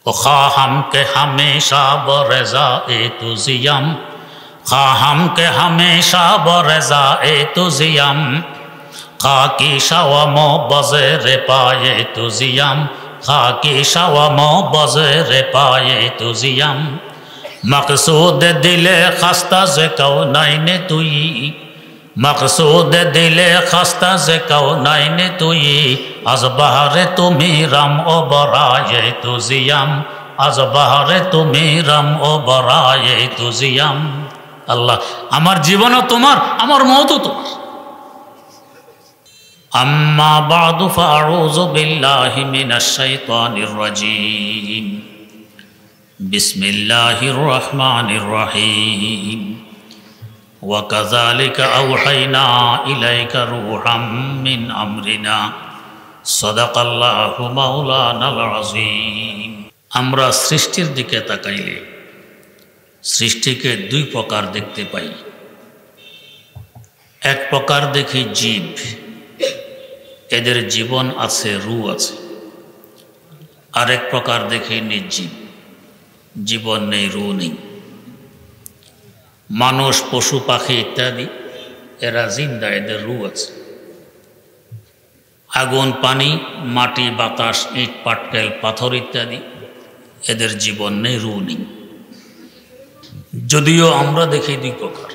ख्वाहम के हमेशा बरज़ाए तुज़ियम, ख्वाहम के हमेशा बरज़ाए तुज़ियम, खाकी शवमो बज़ेरे पाए तुज़ियम, खाकी शवमो बज़ेरे पाए तुज़ियम, मक़सूद दिले खस्ता से कौनैन तुई, मक़सूद दिले खस्ता से कौनैन तुई, अज़ बहरे तुमीरम ओ बराए तुज़ियम, अज़ बहरे तुमीरम ओ बराए तुज़ियम। अल्लाह আমার জীবনও তোমার, আমার মওতও তোমার। अम्मा बादु फ़अऊज़ु बिल्लाहि मिनश शैतानिर रजीम, बिस्मिल्लाहिर रहमानिर रहीम, व कज़ालिका औहैना इलैका रूहम मिन अमरिना, सदक़ल्लाहु मौलानाल अज़ीम। আমরা সৃষ্টির দিকে তাকাইলে সৃষ্টিকে দুই প্রকার দেখতে পাই। এক প্রকার দেখি জীব, এদের জীবন আছে, রূহ আছে। আরেক প্রকার দেখি নির্জীব, জীবন নেই, রূহ নেই। মানুষ, পশু পাখি ইত্যাদি এরা জিন্দা, এদের রূহ আছে। আগুন, পানি, মাটি, বাতাস, ইট পাটকেল, পাথর ইত্যাদি এদের জীবন নেই, রূহ নেই। যদিও আমরা দেখি দুই প্রকার,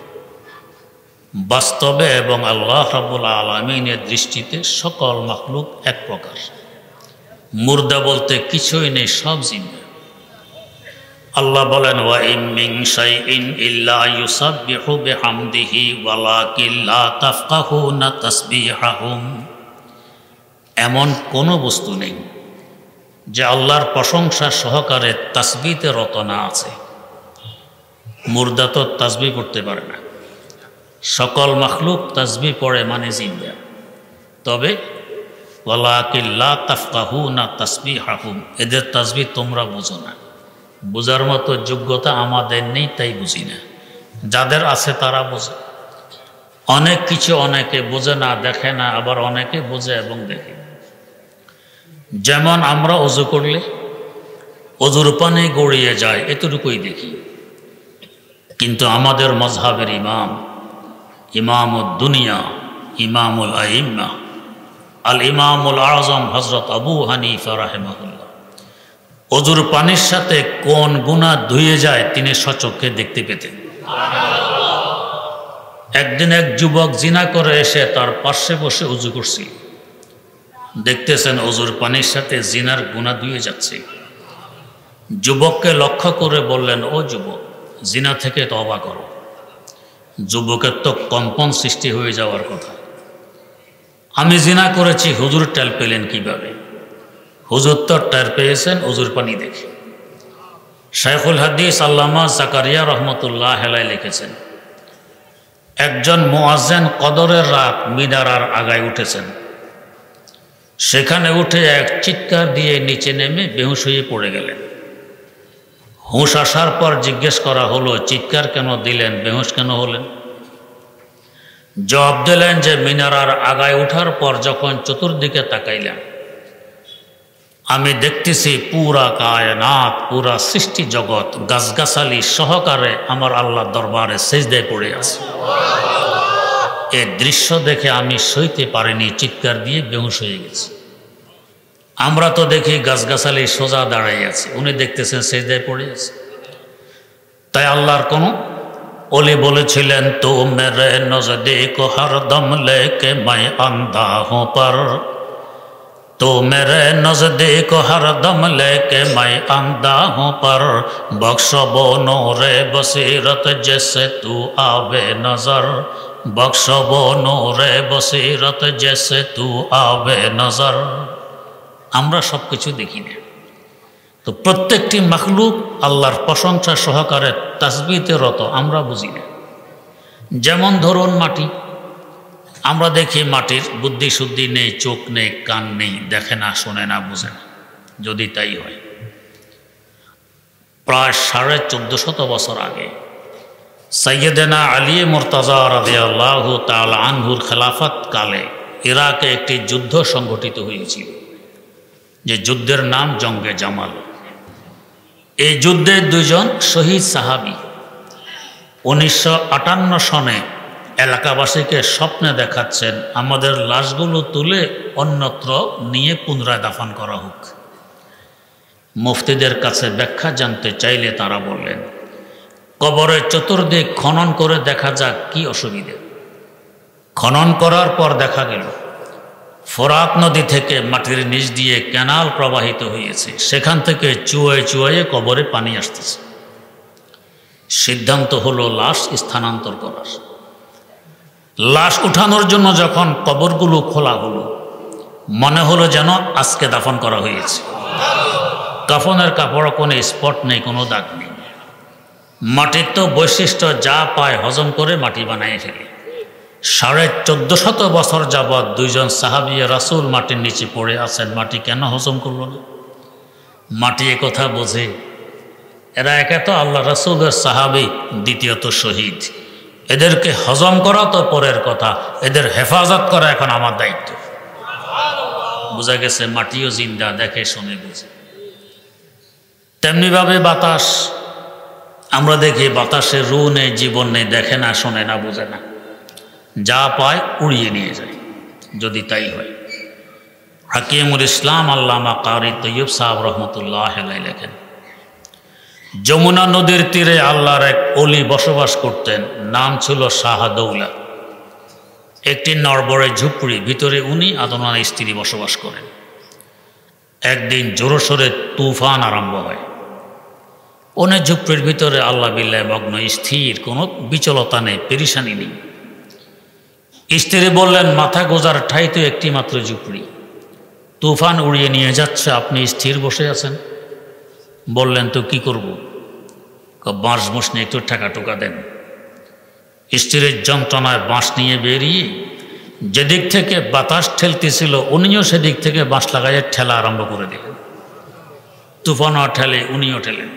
বাস্তবে এবং আল্লাহ রাব্বুল আলামিনের দৃষ্টিতে সকল মাখলুক এক প্রকার। মুর্দা বলতে কিছুই নেই, সব জিন্দা। আল্লাহ বলেন, ওয়া ইন মিন শাইইন ইল্লা ইউসাব্বিহু বিহামদিহি ওয়ালাকিন লা তাফকাহুনা তাসবিহাহুম। এমন কোনো বস্তু নেই যে আল্লাহর প্রশংসা সহকারে তাসবিতে রত না আছে। মুর্দা তো তাসবিহ করতে পারে না। সকল মাখলুক তাসবিহ পড়ে মানে জিন্দা। তবে ওয়ালাকিন লা তাফকাহুনা তাসবিহাহুম, এদের তাসবিহ তোমরা বুঝো না। বোঝার মতো যোগ্যতা আমাদের নেই, তাই বুঝি না। যাদের আছে তারা বোঝে। অনেক কিছু অনেকে বোঝে না, দেখে না, আবার অনেকে বোঝে এবং দেখে। যেমন আমরা ওযু করলে ওযুর পানি গড়িয়ে যায়, এতটুকুই দেখি। কিন্তু আমাদের মযহাবের ইমাম, ইমামুদ দুনিয়া, ইমামুল আইম্মা, আল ইমামুল আযম হযরত আবু হানিফা রাহিমাহুল্লাহ, ওযুর পানির সাথে কোন গুনাহ ধুয়ে যায় তিনি স্বচক্ষে দেখতে পেতেন। একদিন এক যুবক জিনা করে এসে তার পাশে বসে ওযু করছিল। দেখতেছেন ওযুর পানির সাথে জিনার গুনাহ ধুয়ে যাচ্ছে। যুবককে লক্ষ্য করে বললেন, ও যুবক, জিনা থেকে তওবা করো। যুবকের তো কম্পন সৃষ্টি হয়ে যাওয়ার কথা। আমি জিনা করেছি, হুজুর টের পেলেন কিভাবে? হুজুর তো টের পেয়েছেন ওযুর পানি দেখে। শাইখুল হাদিস আল্লামা জাকারিয়া রহমতুল্লাহ আলাইহি লিখেছেন, একজন মুয়াজ্জিন কদরের রাত মিনারার আগায় উঠেছেন। সেখানে উঠে এক চিৎকার দিয়ে নিচে নেমে বেহুশ হয়ে পড়ে গেলেন। হুঁশ আসার পর জিজ্ঞেস করা হলো, চিৎকার কেন দিলেন, বেহুশ কেন হলেন? জবাব দিলেন যে মিনারার আগায় ওঠার পর যখন চতুর্দিকে তাকাইলাম, আমি দেখতেছি পুরা কায়নাত, পুরা সৃষ্টি জগৎ গাছগাছালি সহকারে আমার আল্লাহর দরবারে সিজদায় পড়ে আছে। এই দৃশ্য দেখে আমি সইতে পারিনি, চিৎকার দিয়ে বেহুশ হয়ে গেছি। আমরা তো দেখি গাছগাছালি সোজা দাঁড়াই আছে, উনি দেখতেছেন সিজদায় পড়ে আছে। তাই আল্লাহর কোন ওলি বলেছিলেন, তো মেরে নজদীক হরদম লেকে मैं अंधा हूं पर, तो मेरे नजदीक हरदम लेके मैं अंधा हूं पर, बख्शो नूरे बसीरत जैसे तू आवे नजर, बख्शो नूरे बसीरत जैसे तू आवे नजर। আমরা সব কিছু দেখি না। তো প্রত্যেকটি মাখলুক আল্লাহর প্রশংসা সহকারে তাসবিহতে রত, আমরা বুঝি না। যেমন ধরুন মাটি, আমরা দেখি মাটির বুদ্ধি শুদ্ধি নেই, চোখ নেই, কান নেই, দেখে না, শোনে না, বুঝে না। যদি তাই হয়, প্রায় 1450 বছর আগে সৈয়দনা আলী মুর্তজা রাদিয়াল্লাহু তাআলা আনহুর খেলাফত কালে ইরাকে একটি যুদ্ধ সংঘটিত হয়েছিল, যে যুদ্ধের নাম জঙ্গে জামাল। এই যুদ্ধে দুইজন শহীদ সাহাবী 1958 সনে এলাকাবাসীকে স্বপ্নে দেখাচ্ছেন আমাদের লাশগুলো তুলে অন্যত্র নিয়ে পুনরায় দাফন করা হোক। মুফতিদের কাছে ব্যাখ্যা জানতে চাইলে তারা বললেন, কবরের চতুর্দিক খনন করে দেখা যাক কি অসুবিধে। খনন করার পর দেখা গেল ফোরাত নদী থেকে মাটির নিচ দিয়ে ক্যানাল প্রবাহিত হয়েছে, সেখান থেকে চুয়ায়ে চুয়ায়ে কবরে পানি আসতেছে। সিদ্ধান্ত হলো লাশ স্থানান্তর করার। লাশ উঠানোর জন্য যখন কবরগুলো খোলা হলো, মনে হলো যেন আজকে দাফন করা হয়েছে। কাফনের কাপড় কোনো স্পট নেই, কোনো দাগ নেই। মাটির তো বৈশিষ্ট্য, যা পায় হজম করে মাটি বানিয়ে ফেলে। 1450 বছর যাবৎ দুইজন সাহাবী রাসূল মাটির নিচে পড়ে আছেন, মাটি কেন হজম করল না? মাটি একথা বোঝে, এরা একে তো আল্লাহ রাসূলের সাহাবী, দ্বিতীয়ত শহীদ। এদেরকে হজম করা তো পরের কথা, এদের হেফাজত করা এখন আমার দায়িত্ব। বোঝা গেছে মাটিও জিন্দা, দেখে শুনে বুঝে। তেমনিভাবে বাতাস, আমরা দেখি বাতাসের রু নেই, জীবন নেই, দেখে না, শোনে না, বোঝে না, যা পায় উড়িয়ে নিয়ে যায়। যদি তাই হয়, হাকিমুল ইসলাম আল্লামা কারি তৈয়ব সাহেব রহমতুল্লাহ আলাইহি লেখেন, যমুনা নদীর তীরে আল্লাহর এক অলি বসবাস করতেন, নাম ছিল শাহদৌলা। একটি নড়বড়ে ঝুপড়ি, ভিতরে উনি আদনার স্ত্রী বসবাস করেন। একদিন জোরসোরে তুফান আরম্ভ হয়। অনেক ঝুপড়ির ভিতরে আল্লাহ বিল্লাহ মগ্ন, স্থির, কোনো বিচলতা নেই, পেরেশানি নেই। স্ত্রী বললেন, মাথা গোজার ঠাই তো একটি মাত্র ঝুপড়ি, তুফান উড়িয়ে নিয়ে যাচ্ছে, আপনি স্থির বসে আছেন। বললেন, তো কি করব? বাঁশ বুঁশ নিয়ে একটু টাকা টোকা দেন। স্ত্রীর যন্ত্রণায় বাঁশ নিয়ে বেরিয়ে যেদিক থেকে বাতাস ঠেলতেছিল, উনিও সেদিক থেকে বাঁশ লাগাইয়ে ঠেলা আরম্ভ করে দিলেন। তুফানও ঠেলে, উনিও ঠেলেন।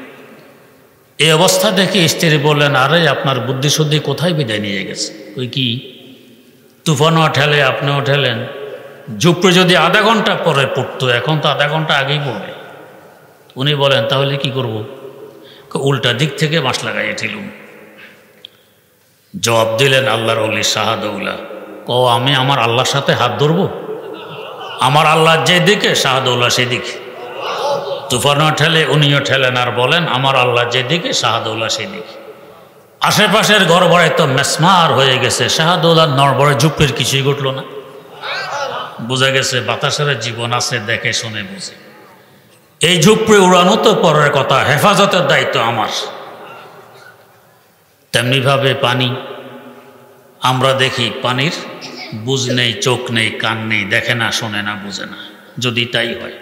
এই অবস্থা দেখে স্ত্রী বললেন, আরে আপনার বুদ্ধিশুদ্ধি কোথায় বিদায় নিয়ে গেছে? ওই কি, তুফানও ঠেলে, আপনিও ঠেলেন, ঝুপড়ি যদি আধা ঘন্টা পরে পড়তো, এখন তো আধা ঘন্টা আগেই পড়বে। উনি বলেন, তাহলে কি করব? উল্টা দিক থেকে বাঁশ লাগাইয়ে ঠেলুন। জবাব দিলেন আল্লাহর ওলি শাহদৌলা, আমি আমার আল্লাহর সাথে হাত ধরব? আমার আল্লাহ যেদিকে, শাহদৌলা সেদিকে। তুফানও ঠেলে, উনিও ঠেলেন, আর বলেন, আমার আল্লাহ যেদিকে, শাহদৌলা সেদিকে। আশেপাশের ঘর বাড়ি তো মেসমার হয়ে গেছে, শাহদৌলার নড়বড়ে ঝুপড়ির কিছুই ঘটল না। বোঝা গেছে বাতাসের জীবন আছে, দেখে শুনে বুঝে। এই ঝুপড়ি উড়ানো তো পরের কথা, হেফাজতের দায়িত্ব আমার। তেমনিভাবে পানি, আমরা দেখি পানির বুঝ নেই, চোখ নেই, কান নেই, দেখে না, শোনে না, বুঝে না। যদি তাই হয়,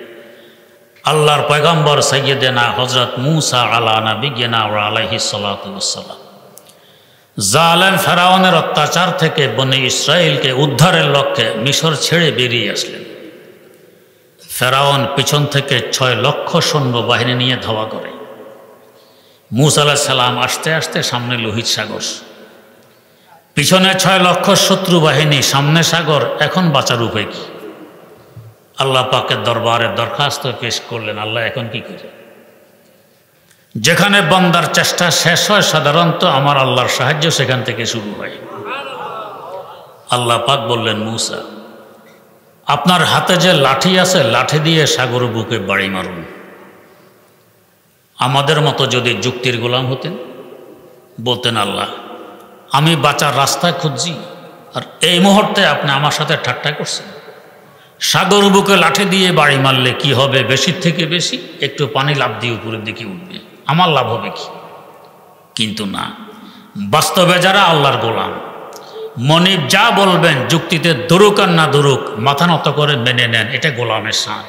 আল্লাহর পয়গম্বর সাইয়্যিদানা হযরত মূসা আলা নবিয়িনা ওয়া আলাইহিস সালাতু ওয়াসসালাম জালেম ফেরাউনের অত্যাচার থেকে বনি ইসরাইলকে উদ্ধারের লক্ষ্যে মিশর ছেড়ে বেরিয়ে আসলেন। ফেরাউন পিছন থেকে 6 লক্ষ সৈন্য বাহিনী নিয়ে ধাওয়া করে। মূসা আলাইহিস সালাম আসতে আসতে সামনে লোহিত সাগর, পিছনে 6 লক্ষ শত্রু বাহিনী, সামনে সাগর, এখন বাঁচার উপায় কি? আল্লাহ পাকের দরবারে দরখাস্ত পেশ করলেন, আল্লাহ এখন কি করে? যেখানে বান্দার চেষ্টা শেষ হয়, সাধারণত আমার আল্লাহর সাহায্য সেখান থেকে শুরু হয়। আল্লাহ পাক বললেন, মূসা, আপনার হাতে যে লাঠি আছে, লাঠি দিয়ে সাগর বুকে বাড়ি মারুন। আমাদের মতো যদি যুক্তির গোলাম হতেন, বলতেন, আল্লাহ আমি বাঁচার রাস্তা খুঁজছি, আর এই মুহূর্তে আপনি আমার সাথে ঠাট্টা করছেন। সাগর বুকে লাঠি দিয়ে বাড়ি মারলে কি হবে? বেশির থেকে বেশি একটু পানি লাফ দিয়ে উপরের দিকে উঠবে, আমার লাভ হবে কি? কিন্তু না, বাস্তবে যারা আল্লাহর গোলাম, মনিব যা বলবেন, যুক্তিতে ধরুক আর না ধরুক, মাথা নত করে মেনে নেন, এটা গোলামের শান।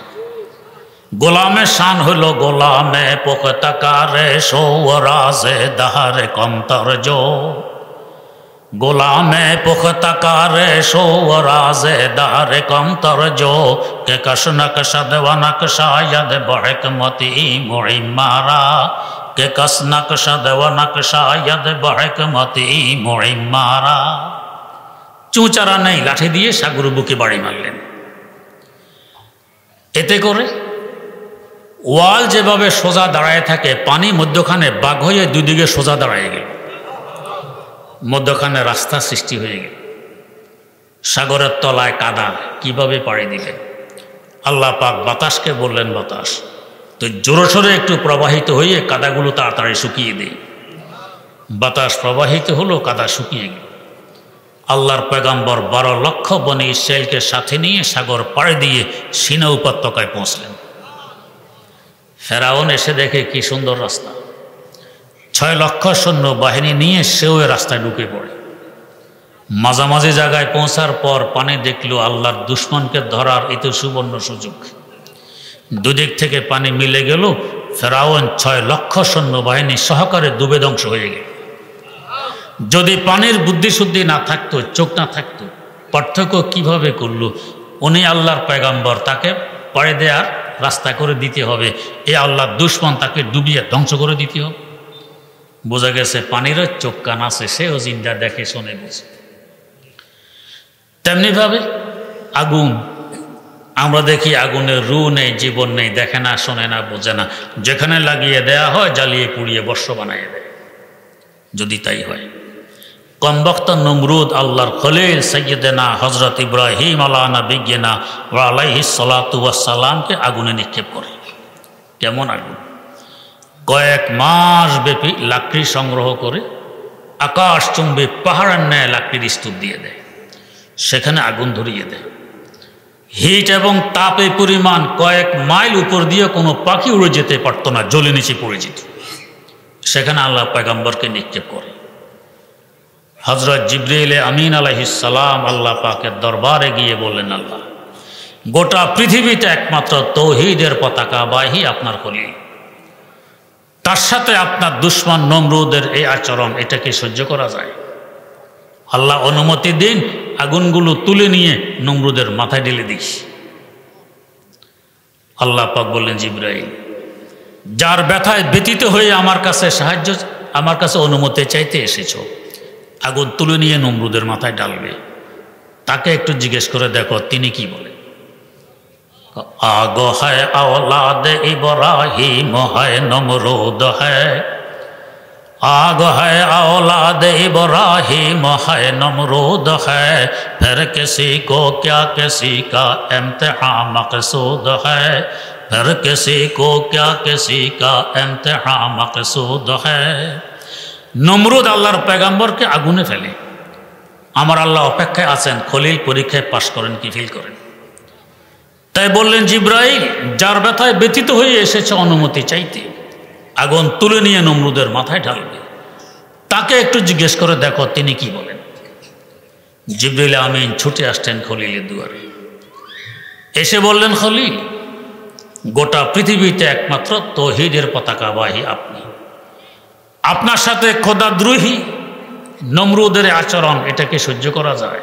গোলামের শান হইল, গোলামে পোখতাকারে সৌরাজে দাহারে কমতরজো, গোলামে পুখতাকারে শোরাজে দারে কমতরজো, কে কশ নকশা দেওয়া নকশা ইয়াদ বহকমতি মুইমারা, কে কস নকশা দেওয়া নকশা ইয়াদ বহকমতি মুইমারা। চুঁচারা নেই, লাঠি দিয়ে সাগর বুকে বাড়ি মারলেন। এতে করে ওয়াল যেভাবে সোজা দাঁড়ায় থাকে, পানি মধ্যখানে বাঘ হয়ে দুদিকে সোজা দাঁড়ায় গেল, মধ্যখানে রাস্তা সৃষ্টি হয়ে গেল। সাগরের তলায় কাদা, কিভাবে পাড়ি দিলেন? আল্লাহ পাক বাতাসকে বললেন, বাতাস তো জোরে সোরে একটু প্রবাহিত হয়ে কাদাগুলো তাড়াতাড়ি শুকিয়ে দেয়। বাতাস প্রবাহিত হলো, কাদা শুকিয়ে গেল। আল্লাহর পয়গম্বর 12 লক্ষ বনি ইসরাইলকে সাথে নিয়ে সাগর পাড়ি দিয়ে সিনা উপত্যকায় পৌঁছলেন। ফেরাউন এসে দেখে কি সুন্দর রাস্তা, 6 লক্ষ সৈন্য বাহিনী নিয়ে সেও রাস্তায় ঢুকে পড়ে। মাঝামাঝি জায়গায় পৌঁছার পর পানি দেখলো, আল্লাহর দুশ্মনকে ধরার এত সুবর্ণ সুযোগ। দুদিক থেকে পানি মিলে গেল, ফেরাউন 6 লক্ষ সৈন্য বাহিনী সহকারে ডুবে ধ্বংস হয়ে গেল। যদি পানির বুদ্ধিশুদ্ধি না থাকতো, চোখ না থাকতো, পার্থক্য কিভাবে করলো? উনি আল্লাহর পয়গম্বর, তাকে পাড়ি দেওয়ার রাস্তা করে দিতে হবে, এ আল্লাহর দুশ্মন তাকে ডুবিয়ে ধ্বংস করে দিতে হবে। বোঝা গেছে পানিরও চোখ কান আছে, সেও জিন্দা দেখে শোনে বুঝে। তেমনিভাবে আগুন, আমরা দেখি আগুনের রু নেই, জীবন নেই, দেখে না, শোনে না, বোঝে না, যেখানে লাগিয়ে দেয়া হয় জ্বালিয়ে পুড়িয়ে বর্ষ বানিয়ে দেয়। যদি তাই হয়, কমবক্ত নমরুদ আল্লাহর খলিল সৈয়দনা হজরত ইব্রাহিম আলা নবিয়্যিনা ওয়া আলাইহিস সালাতু ওয়াস সালামকে আগুনে নিক্ষেপ করে। কেমন আগুন? কয়েক মাস ব্যাপী লাকড়ি সংগ্রহ করে আকাশচুম্বী পাহাড়ের ন্যায় লাকড়ির স্তূপ দিয়ে দেয়, সেখানে আগুন ধরিয়ে দেয়। হিট এবং তাপে পরিমাণ কয়েক মাইল উপর দিয়ে কোনো পাখি উড়ে যেতে পারত না, জ্বলে নিচে পড়ে যেত। সেখানে আল্লাহ পয়গম্বরকে নিক্ষেপ করে। হযরত জিবরিল আমিন আলাইহিস সালাম আল্লাহ পাকের দরবারে গিয়ে বললেন, আল্লাহ, গোটা পৃথিবীতে একমাত্র তৌহিদের পতাকাবাহী আপনার খলিল, তার সাথে আপনার দুশমন নমরুদের এই আচরণ, এটা কি সহ্য করা যায়? আল্লাহ অনুমতি দিন, আগুনগুলো তুলে নিয়ে নমরুদের মাথায় ঢেলে দিস। আল্লাহ পাক বললেন, জিবরাইল, যার ব্যথায় ব্যতীত হয়ে আমার কাছে অনুমতি চাইতে এসেছ, আগুন তুলে নিয়ে নমরুদের মাথায় ডালবে, তাকে একটু জিজ্ঞেস করে দেখো তিনি কি বলে। আগ হ্যায় औलाद इब्राहिम है नमरूद है, आग है औलाद इब्राहिम है नमरूद है, फिर किसी को क्या किसी का इम्तिहान मकसूद है, फिर किसी को क्या किसी का इम्तिहान मकसूद है। नमरूद আল্লাহর পয়গম্বরকে আগুনে ফেলে, আমার আল্লাহ অপেক্ষায় আছেন, খলিল পরীক্ষায় পাশ করেন কি ফিল করেন। তাই বললেন, জিবরাইল, যার ব্যথায় ব্যথিত হয়ে এসেছে অনুমতি চাইতে, আগুন তুলে নিয়ে নমরুদের মাথায় ঢালবে, তাকে একটু জিজ্ঞেস করে দেখো তিনি কি বলেন। জিবরিল আমিন ছুটে আসতেন খলিলের দুয়ারে, এসে বললেন, খলিল, গোটা পৃথিবীতে একমাত্র তৌহিদের পতাকাবাহী আপনি, আপনার সাথে খোদাদ্রোহী নমরুদের আচরণ, এটাকে সহ্য করা যায়?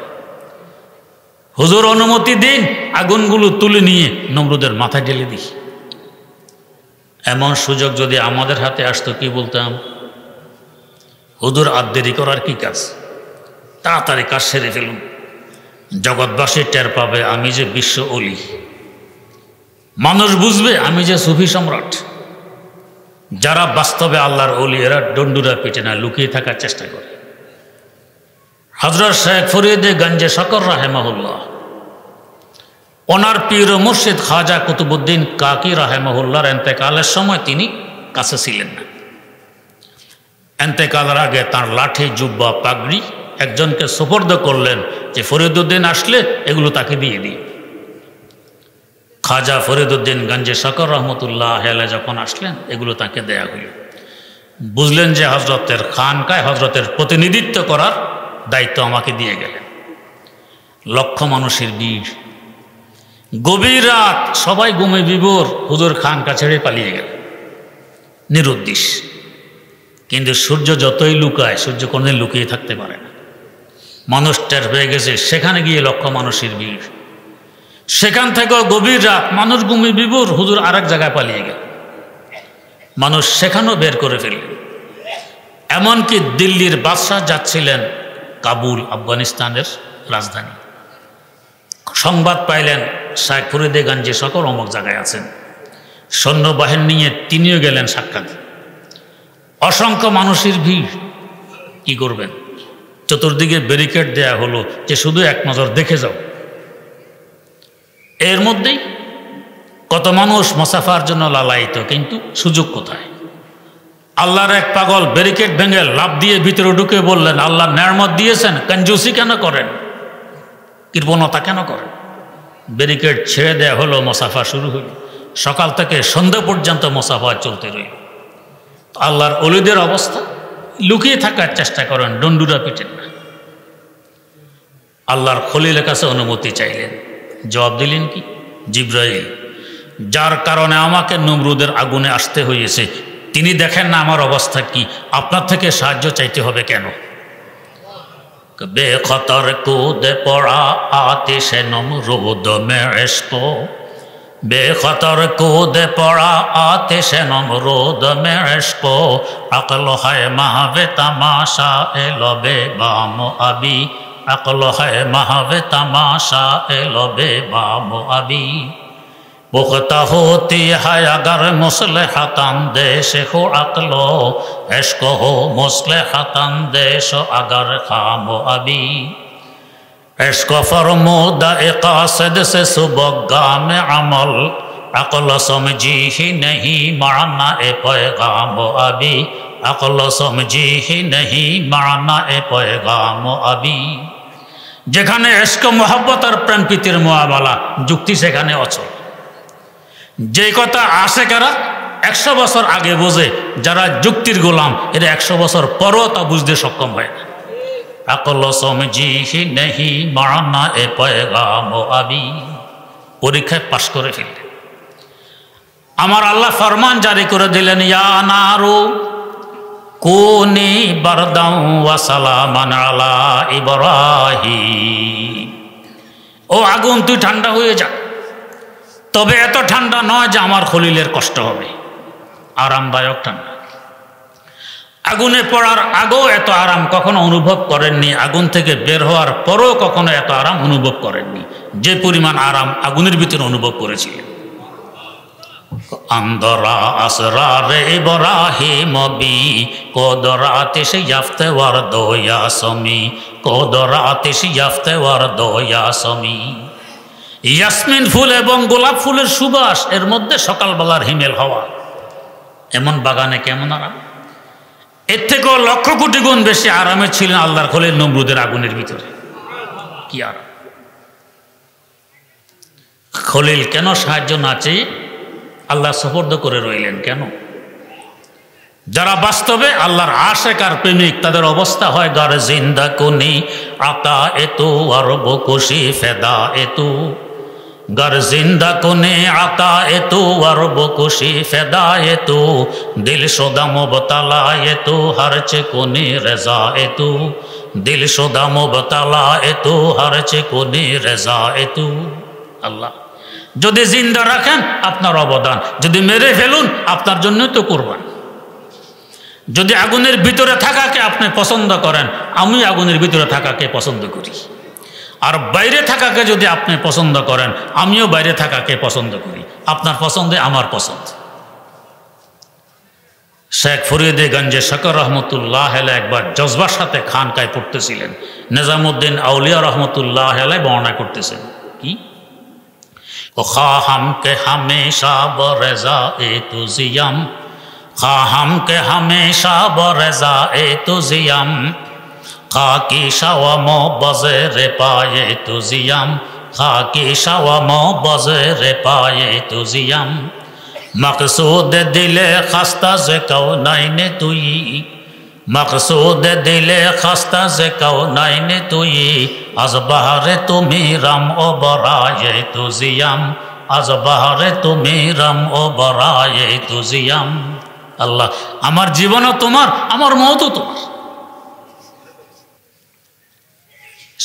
হুজুর অনুমতি দিন, আগুনগুলো তুলে নিয়ে নমরুদের মাথায় ঢেলে দিই। এমন সুযোগ যদি আমাদের হাতে আসতো কি বলতাম? হুজুর আর দেরি করার কি কাজ, তাড়াতাড়ি কাজ সেরে ফেলুন, জগৎবাসী টের পাবে আমি যে বিশ্ব অলি, মানুষ বুঝবে আমি যে সুফি সম্রাট। যারা বাস্তবে আল্লাহর অলি, এরা ডন্ডুরা পিটে না, লুকিয়ে থাকার চেষ্টা করে। হযরত শেখ ফরিদে গঞ্জে শকর রাহেমাহুল্লাহ, ওনার পীর মুর্শিদ খাজা কুতুবুদ্দিন কাকি রাহেমাহুল্লাহর এন্তেকালের সময় তিনি কাছে ছিলেন না। এন্তেকালের আগে তার লাঠি, জুব্বা, পাগড়ি একজনকে সুপর্দ করলেন যে ফরিদুদ্দিন আসলে এগুলো তাকে দিয়ে দিই। খাজা ফরিদুদ্দিন গঞ্জে শকর রহমতুল্লাহ আলাইহি যখন আসলেন, এগুলো তাকে দেয়া হইল। বুঝলেন যে হজরতের খানকায় হজরতের প্রতিনিধিত্ব করার দায়িত্ব আমাকে দিয়ে গেলেন। লক্ষ মানুষের ভিড়, গভীর রাত, সবাই ঘুমে বিভোর, হুজুর খানকা ছেড়ে পালিয়ে গেল নিরুদ্দেশ। কিন্তু সূর্য যতই লুকায়, সূর্য কোনদিন লুকিয়ে থাকতে পারে না। মানুষ টের পেয়ে গেছে, সেখানে গিয়ে লক্ষ মানুষের ভিড়, সেখান থেকেও গভীর রাত, মানুষ ঘুমে বিভোর, হুজুর আরেক জায়গায় পালিয়ে গেল। মানুষ সেখানেও বের করে ফেললেন। এমনকি দিল্লির বাদশাহ যাচ্ছিলেন কাবুল, আফগানিস্তানের রাজধানী, সংবাদ পাইলেন শেখ ফরিদে গঞ্জে শকর অমুক জায়গায় আছেন। সৈন্যবাহিনী নিয়ে তিনিও গেলেন সাক্ষাৎ। অসংখ্য মানুষের ভিড়, কি করবেন? চতুর্দিকে ব্যারিকেড দেয়া হলো যে শুধু এক নজর দেখে যাও। এর মধ্যেই কত মানুষ মুসাফার জন্য লালায়িত, কিন্তু সুযোগ কোথায়? আল্লাহর এক পাগল ব্যারিকেড ভেঙে লাফ দিয়ে ভিতরে ঢুকে বললেন, আল্লাহ নেয়ামত দিয়েছেন, কঞ্জুসি কেন করেন, কৃপণতা কেন করেন? ব্যারিকেড ছেড়ে দেয়া হলো, মুসাফা শুরু হইল। সকাল থেকে সন্ধ্যা পর্যন্ত মুসাফা চলতে রইল। আল্লাহর ওলিদের অবস্থা, লুকিয়ে থাকার চেষ্টা করেন, ডন্ডুরা পিটেন না। আল্লাহর খলিলের কাছে অনুমতি চাইলেন, জবাব দিলেন কি? জিব্রাইল, যার কারণে আমাকে নমরুদের আগুনে আসতে হয়েছে, তিনি দেখেন না আমার অবস্থা কি, আপনার থেকে সাহায্য চাইতে হবে কেন? বেখতর কুদে পড়া আতিশে নমরুদ মে ইশকো, বেখতর কूद पड़ा आतिश नमरूद में इश्को, अक्ल है महवे तमाशा ए लबे बाम अभी, अक्ल है महवे तमाशा ए लबे बाम अभी, पुख्ता होती है अगर मुस्लिहतन देश हो अक्लो, इश्क हो मुस्लिहतन देश अगर खाम अभी, इश्क फरमूदा कासिद से सुबगा में अमल, अक्ल समझी ही नहीं माना ए पैगाम अभी, अक्ल समझी ही नहीं माना ए पैगाम अभी। যেখানে ইশক মোহাব্বত আর প্রেম প্রীতির মোয়াবালা, যুক্তি সেখানে অচল। যে কথা আশেকেরা 100 বছর আগে বোঝে, যারা যুক্তির গোলাম এরা 100 বছর পরও তা বুঝতে সক্ষম হয় না। अक्ल समझी ही नहीं माना ए पैगाम अभी, পরীক্ষায় পাশ করে ফেললেন। আমার আল্লাহ ফরমান জারি করে দিলেন, ইয়া নারু কুনি বারদান ওয়া সালামান আলা ইব্রাহিম, ও আগুন তুই ঠান্ডা হয়ে যা, তবে এত ঠান্ডা নয় যে আমার খলিলের কষ্ট হবে, আরামদায়ক ঠান্ডা। আগুনে পড়ার আগেও এত আরাম কখনো অনুভব করেননি, আগুন থেকে বের হওয়ার পরও কখনো এত আরাম অনুভব করেননি যে পরিমাণ আরাম আগুনের ভিতরে অনুভব করেছিলেন। আন্দরা আসরারে ইব্রাহিম বি কোদরা আতিশ ইয়াফতে ওয়ারদো ইয়াসমি, কোদরা আতিশ ইয়াফতে ওয়ারদো ইয়াসমি। ইয়াসমিন ফুল এবং গোলাপ ফুলের সুবাস, এর মধ্যে সকালবেলার হিমেল হাওয়া, এমন বাগানে কেমন আরাম! এর থেকেও লক্ষ কোটি গুণ বেশি আরামে ছিলেন আল্লাহর খলিল নমরুদের আগুনের ভিতরে। কি আরাম! খলিল কেন সাহায্য না চেয়ে আল্লাহ সুপর্দ করে রইলেন কেন? যারা বাস্তবে আল্লাহর আশেক আর প্রেমিক, তাদের অবস্থা হয় গার জিন্দা কুনি আতা এতু আরব খুশি ফেদা এতু, गर जिंदा कुने आता ए तू अरब खुशी फैदा ए तू, दिल शुदा मुबतला ए तू हरच कुनी रजा ए तू, दिल शुदा मुबतला ए तू हरच कुनी रजा ए तू। আল্লাহ যদি জিন্দা রাখেন আপনার অবদান, যদি মেরে ফেলুন আপনার জন্য তো কুরবান। যদি আগুনের ভিতরে থাকাকে আপনি পছন্দ করেন, আমি আগুনের ভিতরে থাকাকে পছন্দ করি। আর বাইরে থাকাকে যদি আপনি পছন্দ করেন, আমিও বাইরে থাকাকে পছন্দ করি। আপনার পছন্দে আমার পছন্দ। শেখ ফরিদে গঞ্জে শকর রহমতুল্লাহ আলাইহি একবার জজবার সাথে খানকায় পড়তেছিলেন, নিজামুদ্দিন আউলিয়া রহমতুল্লাহ আলাইহি বর্ণনা করতেছেন কি, খাহাম কে হামেশা বরেজা এ তুজিয়াম, খাহাম কে হামেশা বরেজা এ তুজিয়াম, খাকি শাওয়ামো বজে রে পায়ে তুজিয়াম, খাকি শাওয়ামো বজে রে পায়ে তুজিয়াম, মকসুদ দিলে খাস্তা যে কৌনাইনে তুই, মকসুদ দিলে খাস্তা যে কৌনাইনে তুই, আজ বাহারে তুমি রাম ও বরায়ে তুজিয়াম, আজ বাহারে তুমি রাম ও বরায়ে তুজিয়াম। আল্লাহ, আমার জীবনও তোমার, আমার মওতও তোমার।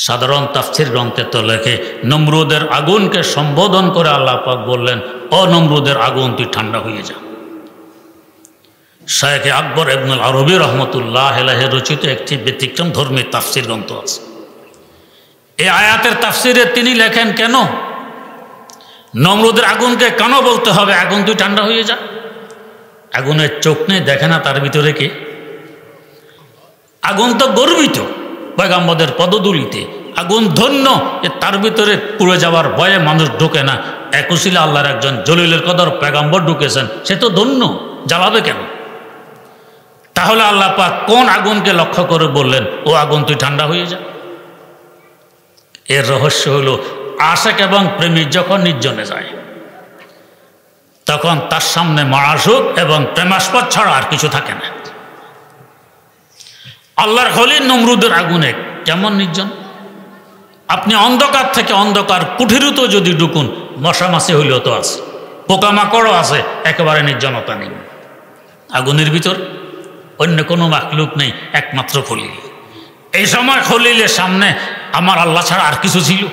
সাধারণ তাফসীর গ্রন্থে তো লেখে, নমরুদের আগুনকে সম্বোধন করে আল্লাহ পাক বললেন, ও নমরুদের আগুন তুই ঠান্ডা হয়ে যা। শায়েখ আকবর ইবনুল আরবি রহমতুল্লাহ আলাইহি রচিত একটি ব্যতিক্রম ধর্মী তাফসীর গ্রন্থ আছে। এই আয়াতের তাফসীরে তিনি লেখেন, কেন নমরুদের আগুনকে কেন বলতে হবে আগুন তুই ঠান্ডা হয়ে যা? আগুনের চোখ নেই, দেখে না তার ভিতরে কে? আগুন তো গর্বিত পয়গম্বরদের পদধূলিতে, আগুন ধন্য যে তার ভিতরে পুড়ে যাওয়ার ভয়ে মানুষ ঢোকে না। একুশিলে আল্লাহর একজন জলিলের কদর পয়গম্বর ঢুকেছেন, সে তো ধন্য, জ্বালাবে কেন? তাহলে আল্লাহ পাক কোন আগুনকে লক্ষ্য করে বললেন ও আগুন তুই ঠান্ডা হয়ে যা? এর রহস্য হলো আশিক এবং প্রেমিক যখন নির্জনে যায় তখন তার সামনে মাসুক এবং প্রেমাস্পদ ছাড়া আর কিছু থাকে না। আল্লাহর খলিল নমরুদের আগুনে কেমন নির্জন! আপনি অন্ধকার থেকে অন্ধকার কুঠিরুতো যদি ঢুকুন, মশা মাছি হইলেও তো আছে, পোকামাকড়ও আছে, একেবারে নির্জনতা নেই। আগুনের ভিতর অন্য কোনো মাখলুক নেই, একমাত্র খলিল। এই সময় খলিলের সামনে আমার আল্লাহ ছাড়া আর কিছু ছিল?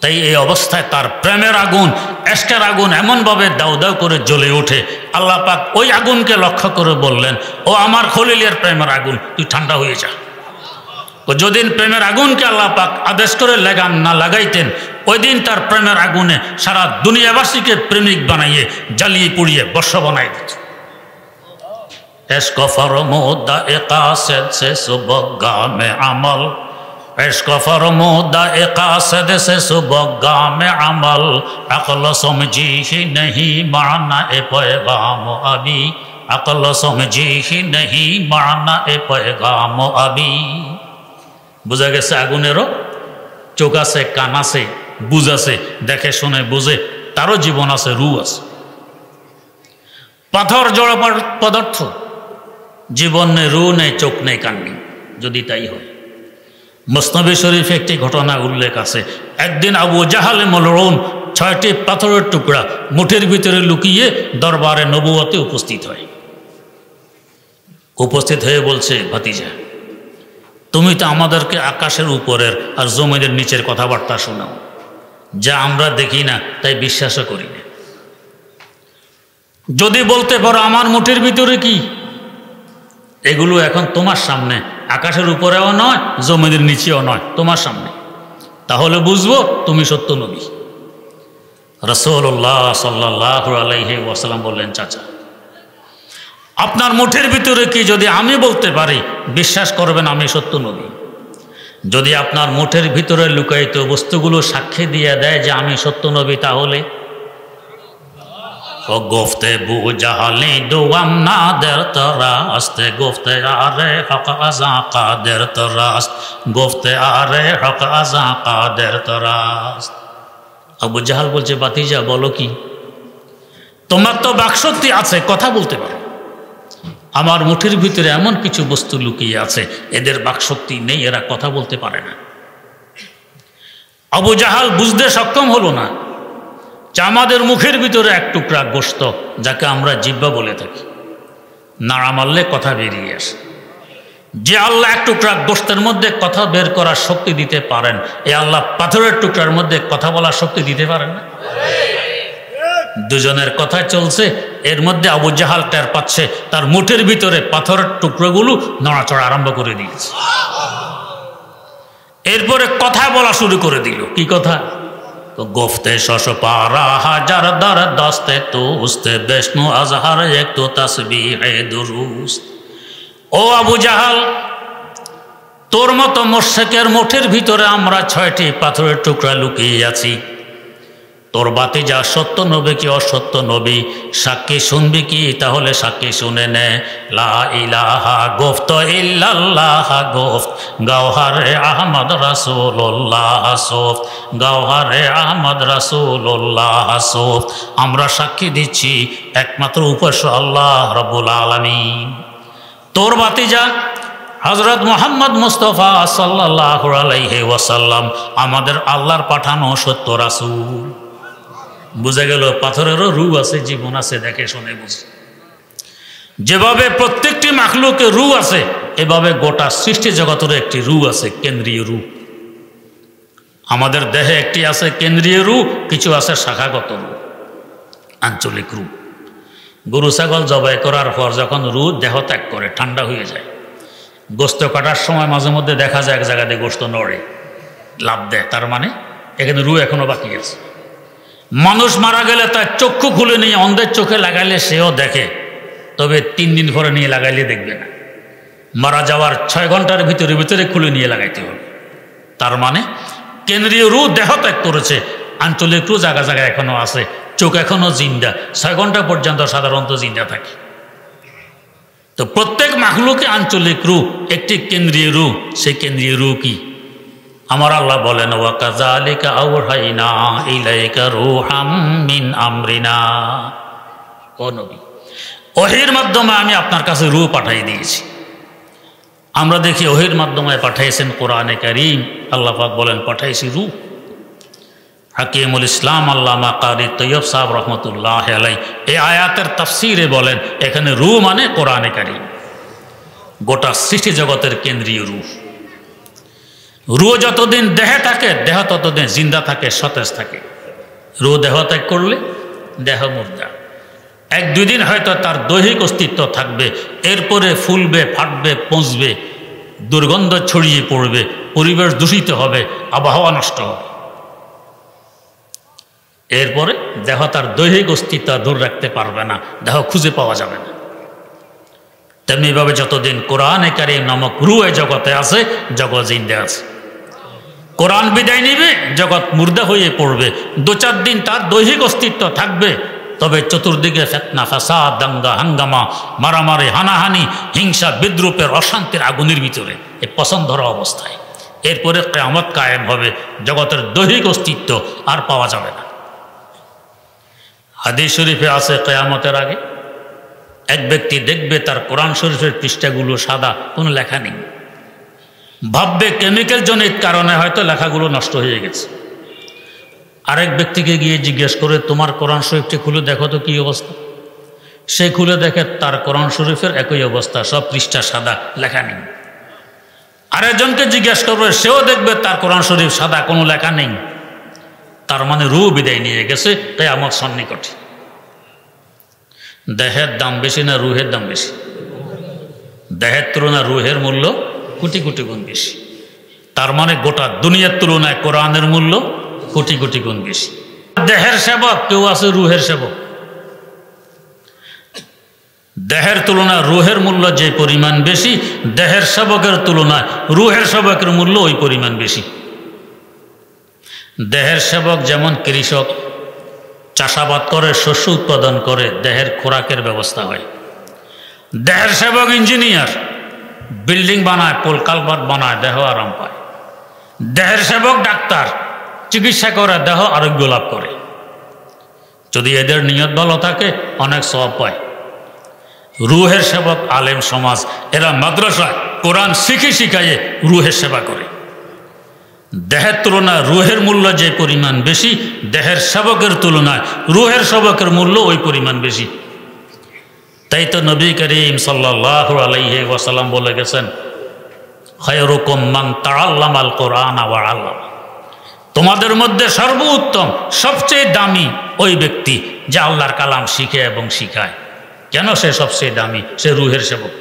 তাই এই অবস্থায় তার প্রেমের আগুন, এশকের আগুন এমনভাবে দাউ দাউ করে জ্বলে ওঠে, আল্লাহ পাক ওই আগুনকে লক্ষ্য করে বললেন ও আমার খলিলের প্রেমের আগুন তুই ঠান্ডা হয়ে যা। যেদিন প্রেমের আগুনকে আল্লাহ পাক আদেশ করে লাগাম না লাগাইতেন, ওই দিন তার প্রেমের আগুনে সারা দুনিয়াবাসীকে প্রেমিক বানাইয়ে জ্বালিয়ে পুড়িয়ে বর্ষ বানাই দিত। এশক ফরমুদা একাসেদ সে সুবগা মে আমল, इश्क फरमूदा कासद से सुबगा में अमल, अक्ल समझी ही नहीं माना ए पैगाम अभी, अक्ल समझी ही नहीं माना ए पैगाम अभी। बुझा गेছে আগুনেরও চোখ আছে, কান আছে, বুঝ আছে, দেখে শুনে বুঝে, তারও জীবন আছে, রূহ আছে। পাথর জড় পদার্থ, জীবন নেই, রূহ নেই, চোখ নেই, কান নেই। যদি তাই হয়, মুসনবী শরীফে একটি ঘটনা উল্লেখ আছে। একদিন আবু জাহাল মলউন 6টি পাথরের টুকরা মুঠের ভিতরে লুকিয়ে দরবারে নবুয়তে উপস্থিত হয়। উপস্থিত হয়ে বলছে, ভাতিজা তুমি তো আমাদেরকে আকাশের উপরের আর জমিনের নিচের কথাবার্তা শোনাও, যা আমরা দেখি না তাই বিশ্বাসও করি না। যদি বলতে পারো আমার মুঠের ভিতরে কি, এগুলো এখন তোমার সামনে, আকাশের উপরেও নয়, জমিনের নিচেও নয়, তোমার সামনে, তাহলে বুঝবো তুমি সত্য নবী। রাসূলুল্লাহ সাল্লাল্লাহু আলাইহি ওয়াসাল্লাম বললেন, চাচা আপনার মুঠের ভিতরে কি যদি আমি বলতে পারি, বিশ্বাস করবেন আমি সত্য নবী। যদি আপনার মুঠের ভিতরে লুকায়িত বস্তুগুলো সাক্ষী দিয়ে দেয় যে আমি সত্য নবী, তাহলে گفته بو جهلی دوام نادر تراست، گفته آره حق ازا قادر تراست، گفته آره حق ازا قادر تراست। আবু জাহাল বলছে, বাতিজা বলো কি, তোমার তো বাকশক্তি আছে, কথা বলতে পারো, আমার মুঠির ভিতরে এমন কিছু বস্তু লুকিয়ে আছে, এদের বাকশক্তি নেই, এরা কথা বলতে পারে না। আবু জাহাল বুঝতে সক্ষম হলো না যে আমাদের মুখের ভিতরে এক টুকরা গোশত, যাকে আমরা জিহ্বা বলে থাকি, নাড়া মারলে কথা বেরিয়ে আসে। যে আল্লাহ এক টুকরা গোশতের মধ্যে কথা বের করার শক্তি দিতে পারেন, এই আল্লাহ পাথরের টুকরার মধ্যে কথা বলার শক্তি দিতে পারেন না? দুজনের কথা চলছে, এর মধ্যে আবু জাহাল টের পাচ্ছে তার মুঠের ভিতরে পাথরের টুকরোগুলো নড়াচড়া আরম্ভ করে দিয়েছে। এরপরে কথা বলা শুরু করে দিল। কি কথা? گفته شش پارا ہزار در دست توست، بشنو از هر یک تو تسبیح درست। ও আবু জাহাল, তোর মতো মুশরিকের মুঠের ভিতরে আমরা 6টি পাথরের টুকরা লুকিয়ে আছি। তোর বাতিজা সত্য নবী কি অসত্য নবী, সাক্ষী শুনবি কি? তাহলে সাক্ষী শুনে নে। লা ইলাহা গুফত ইল্লাল্লাহ গুফত, গওহারে আহমদ রাসূলুল্লাহ সুফত, গওহারে আহমদ রাসূলুল্লাহ সুফত। আমরা সাক্ষী দিচ্ছি একমাত্র উপাস্য আল্লাহ রাব্বুল আলামিন। তোর বাতিজা হযরত মুহাম্মদ মুস্তাফা সাল্লাল্লাহু আলাইহি ওয়াসাল্লাম আমাদের আল্লাহর পাঠানো সত্য রাসূল। বুঝা গেল পাথরেরও রূহ আছে, জীবন আছে, দেখে শুনে বুঝে। যেভাবে প্রত্যেকটি মাখলুকের রূহ আছে, এভাবে গোটা সৃষ্টি জগতের একটি রূহ আছে, কেন্দ্রীয় রূহ। আমাদের দেহে একটি আছে কেন্দ্রীয় রূহ, কিছু আছে শাখাগত রূহ, আঞ্চলিক রূহ। গরু ছাগল জবাই করার পর যখন রূহ দেহ ত্যাগ করে ঠান্ডা হয়ে যায়, গোস্ত কাটার সময় মাঝে মধ্যে দেখা যায় এক জায়গাতে গোস্ত নড়ে, লাভ দেয়, তার মানে এখানে রূহ এখনো বাকি আছে। মানুষ মারা গেলে তার চক্ষু খুলে নিয়ে অন্ধের চোখে লাগাইলে সেও দেখে, তবে 3 দিন পরে নিয়ে লাগাইলে দেখবে না। মারা যাওয়ার 6 ঘন্টার ভিতরে খুলে নিয়ে লাগাইতে হবে। তার মানে কেন্দ্রীয় রূহ দেহ ত্যাগ করেছে, আঞ্চলিক রূহ জায়গা জায়গায় এখনো আছে, চোখ এখনো জিন্দা, 6 ঘন্টা পর্যন্ত সাধারণত জিন্দা থাকে। তো প্রত্যেক মাখলুকে আঞ্চলিক রূহ, একটি কেন্দ্রীয় রূহ। সেই কেন্দ্রীয় রূহ কি? আমার আল্লাহ বলেন, ওয়া কাযালিকা আওহাইনা ইলাইকা রূহাম মিন আমরিনা। ও নবী, ওহীর মাধ্যমে আমি আপনার কাছে রূহ পাঠিয়ে দিয়েছি। আমরা দেখি ওহীর মাধ্যমে পাঠিয়েছেন কোরআনে কারীম, আল্লাহ পাক বলেন পাঠাইছি রূহ। হাকিমুল ইসলাম আল্লামা কারি তৈয়ব সাহেব রহমতুল্লাহ আলাই এই আয়াতের তাফসিরে বলেন, এখানে রূহ মানে কোরআনে কারীম, গোটা সৃষ্টি জগতের কেন্দ্রীয় রূহ। রূহ যতদিন দেহে থাকে, দেহ ততদিন জিন্দা থাকে, সতেজ থাকে। রূহ দেহ ত্যাগ করলে দেহ মুর্দা। 1-2 দিন হয়তো তার দৈহিক অস্তিত্ব থাকবে, এরপরে ফুলবে, ফাটবে, পচবে, দুর্গন্ধ ছড়িয়ে পড়বে, পরিবেশ দূষিত হবে, আবহাওয়া নষ্ট হবে। এরপরে দেহ তার দৈহিক অস্তিত্ব দূর রাখতে পারবে না, দেহ খুঁজে পাওয়া যাবে না। তেমনিভাবে যতদিন কোরআনে কারীম নামক রূহ এই জগতে আছে, জগৎ জিন্দা আছে। কোরআন বিদায় নিবে, জগৎ মুর্দা হয়ে পড়বে। 2-4 দিন তার দৈহিক অস্তিত্ব থাকবে, তবে চতুর্দিকে ফিতনা, ফাসাদ, দাঙ্গা হাঙ্গামা, মারামারি, হানাহানি, হিংসা, বিদ্রুপের, অশান্তির আগুনের ভিতরে এই পছন্দ ধরা অবস্থায়। এরপরে কিয়ামত কায়েম হবে, জগতের দৈহিক অস্তিত্ব আর পাওয়া যাবে না। হাদিস শরীফে আছে, কিয়ামতের আগে এক ব্যক্তি দেখবে তার কোরআন শরীফের পৃষ্ঠাগুলো সাদা, কোনো লেখা নেই। ভাববে কেমিক্যাল জনিত কারণে হয়তো লেখাগুলো নষ্ট হয়ে গেছে। আরেক ব্যক্তিকে গিয়ে জিজ্ঞেস করে, তোমার কোরআন শরীফটি খুলে দেখো তো কী অবস্থা। সে খুলে দেখে তার কোরআন শরীফের একই অবস্থা, সব পৃষ্ঠা সাদা, লেখা নেই। আরেকজনকে জিজ্ঞেস করবে, সেও দেখবে তার কোরআন শরীফ সাদা, কোনো লেখা নেই। তার মানে রূহ বিদায় নিয়ে গেছে, কিয়ামত সন্নিকটে। দেহের দাম বেশি না রূহের দাম বেশি? দেহের তুলনায় রূহের মূল্য কোটি কোটি গুণ বেশি। তার মানে গোটা দুনিয়ার তুলনায় কোরআনের মূল্য কোটি কোটি গুণ বেশি। দেহের সেবক কেউ আছে, রূহের সেবক। দেহের তুলনায় রূহের মূল্য যে পরিমাণ বেশি, দেহের সেবকের তুলনায় রূহের সেবকের মূল্য ওই পরিমাণ বেশি। দেহের সেবক যেমন কৃষক, চাষাবাদ করে, শস্য উৎপাদন করে, দেহের খোরাকের ব্যবস্থা হয়। দেহের সেবক ইঞ্জিনিয়ার, বিল্ডিং বানায়, পোল কালভার্ট বানায়, দেহ আরাম পায়। দেহের সেবক ডাক্তার, চিকিৎসা করে, দেহ আরোগ্য লাভ করে। যদি এদের নিয়ত ভালো থাকে, অনেক সওয়াব পায়। রূহের সেবক আলেম সমাজ, এরা মাদ্রাসায় কোরআন শিখাইয়ে রূহের সেবা করে। দেহের তুলনায় রূহের মূল্য যে পরিমাণ বেশি, দেহের সেবকের তুলনায় রূহের সেবকের মূল্য ওই পরিমাণ বেশি। তাই তো নবী করিম সাল্লাল্লাহু আলাইহি ওয়াসাল্লাম বলে গেছেন, খায়রুকুম মান তাআল্লামাল কোরআন ওয়া আল্লামা। তোমাদের মধ্যে সর্বোত্তম, সবচেয়ে দামি ওই ব্যক্তি যে আল্লাহর কালাম শিখে এবং শিখায়। কেন সে সবচেয়ে দামি? সে রূহের সেবক।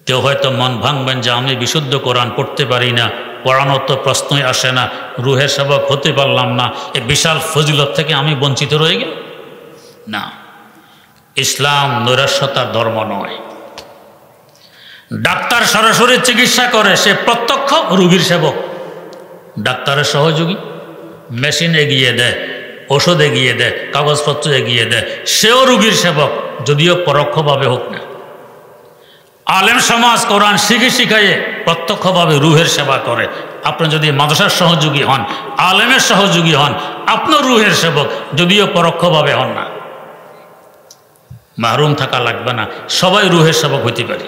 কেউ হয়তো মন ভাঙবেন যে আমি বিশুদ্ধ কোরআন পড়তে পারি না, পড়ানোর তো প্রশ্নই আসে না, রূহের সেবক হতে পারলাম না, এই বিশাল ফজিলত থেকে আমি বঞ্চিত রয়ে গেল। না, ইসলাম নৈরাশ্যতার ধর্ম নয়। ডাক্তার সরাসরি চিকিৎসা করে, সে প্রত্যক্ষ রোগীর সেবক। ডাক্তারের সহযোগী, মেশিন এগিয়ে দেয়, ওষুধ এগিয়ে দেয়, কাগজপত্র এগিয়ে দেয়, সেও রোগীর সেবক, যদিও পরোক্ষভাবে হোক না। আলেম সমাজ কোরআন শিখাইয়ে প্রত্যক্ষভাবে রূহের সেবা করে। আপনি যদি মাদ্রাসার সহযোগী হন, আলেমের সহযোগী হন, আপনার রূহের সেবক, যদিও পরোক্ষভাবে হন না। মাহরুম থাকা লাগবে না, সবাই রূহের সেবক হইতে পারি।